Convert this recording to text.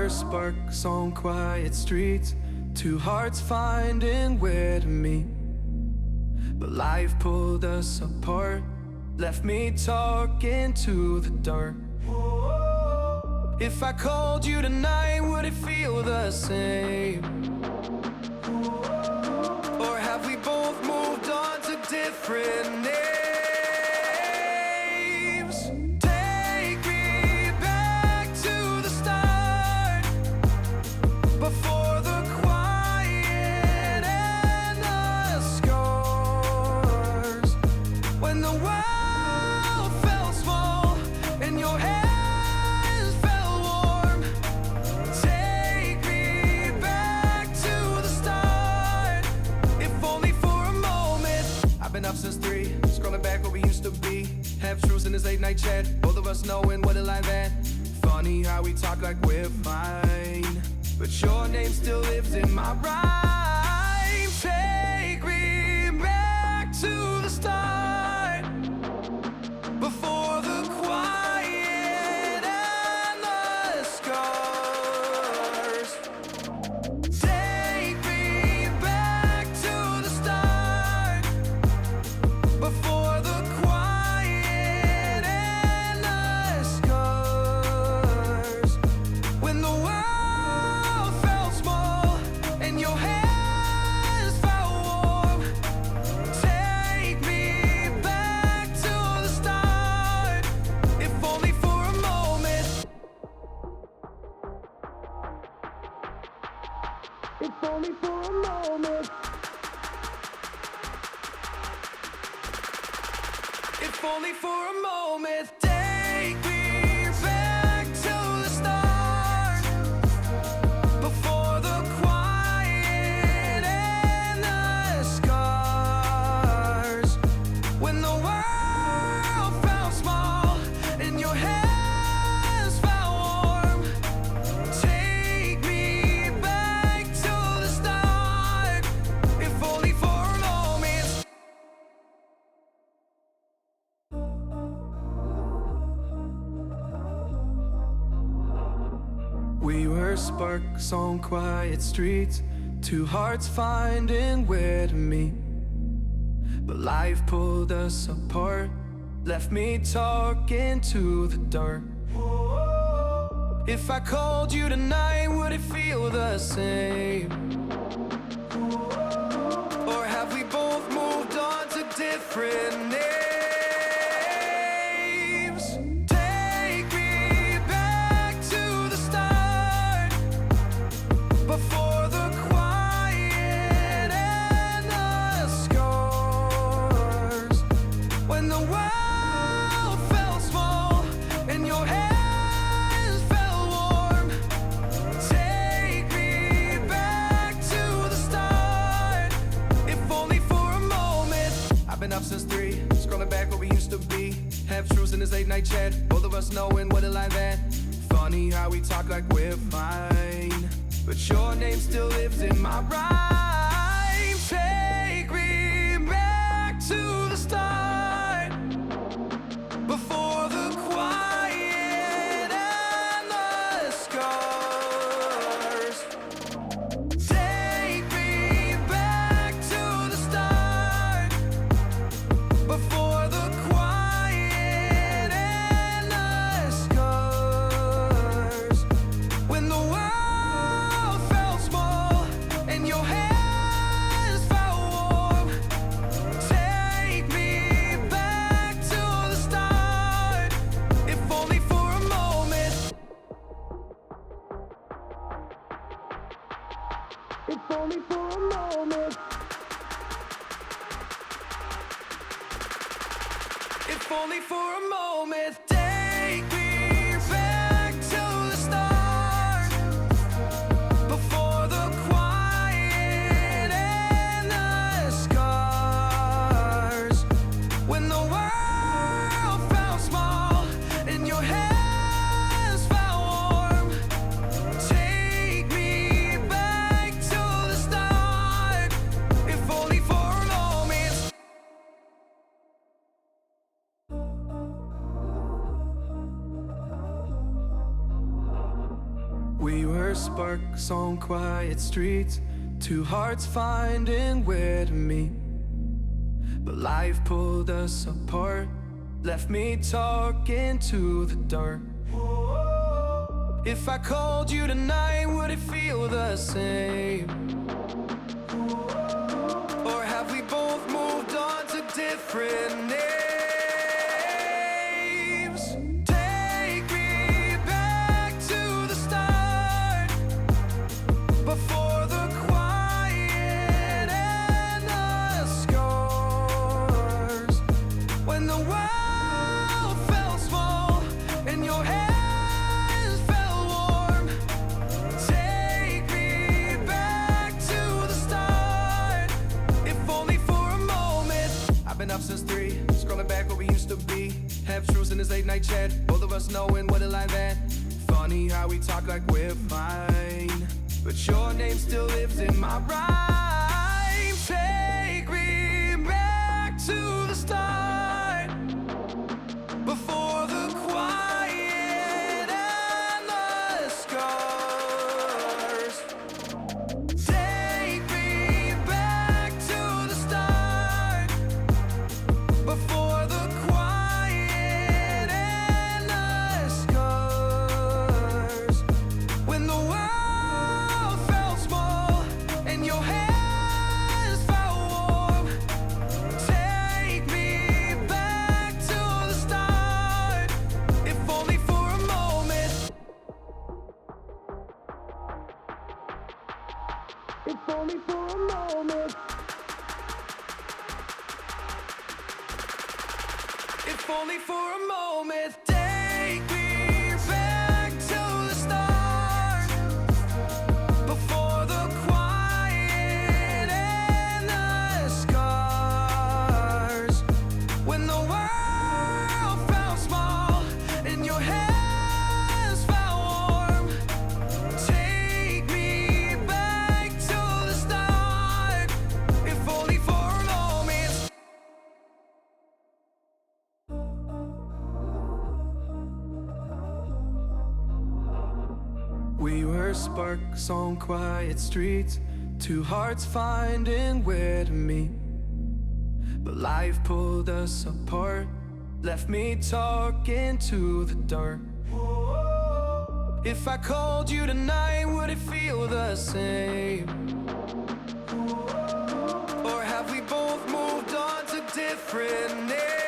were sparks on quiet streets, two hearts finding where to meet. But life pulled us apart, left me talking to the dark. If I called you tonight, would it feel the same? Or have we both moved on to different names? Take me back to the start, before the quiet and the scars, when the world felt small and your hands felt warm. Take me back to the start, if only for a moment. I've been up since 3, scrolling back where we used to be, half truths in this late night chat, both of us knowing what a lie that. Funny how we talk like we're fine, but your name still lives in my rhyme. Take me back to the start, before the quiet and the scars. Take me back to the start, before the quiet and the scars, when the world felt small and your hands felt warm. Take me back to the start, if only for a moment. If only for a moment. If only for a moment. Take me back to the start, before the quiet and the scars, when the world felt small and your hands felt warm. Take me back to the start, if only for a moment. We were sparks on quiet streets, two hearts finding where to meet. But life pulled us apart, left me talking to the dark. If I called you tonight, would it feel the same? Or have we both moved on to different names? Take me back to the start, before the quiet and the scars, when the world felt small and your hands felt warm. Take me back to the start, if only for a moment. I've been up since 3, scrolling back where we used to be, half truths in this late night chat, both of us knowing what a lie that. Funny how we talk like we're fine, but your name still lives in my rhyme. Take me back to the start, before the quiet and the scars. Take me back to the start, before the quiet and the scars, when the world felt small and your hands felt warm. Take me back to the start, if only for a moment. If only for a moment. If only for a moment. Take me back to the start, before the quiet and the scars, when the world felt small and your hands felt warm. Take me back to the start, if only for a moment. We were sparks on quiet streets, two hearts finding where to meet. But life pulled us apart, left me talking to the dark. If I called you tonight, would it feel the same? Or have we both moved on to different names? Take me back to the start, before the quiet and the scars. When the world felt small and your hands felt warm. Take me back to the start, if only for a moment. I've been up since 3, scrolling back what we used to be. Half truths in this late night chat, both of us knowing what a lie that. Funny how we talk like we're fine, but your name still lives in my rhyme. Take me back to the start, before the quiet and the scars. Take me back to the start, before the quiet and the scars. When the world felt small and your hands felt warm. Take me back to the start, if only for a moment. If only for a moment. If only for a moment. Take me back to the start, before the quiet and the scars. When the world felt small and your hands felt warm. Take me back to the start, if only for a moment. We were sparks on quiet streets, two hearts finding where to meet. But life pulled us apart, left me talking to the dark. If I called you tonight, would it feel the same? Or have we both moved on to different names?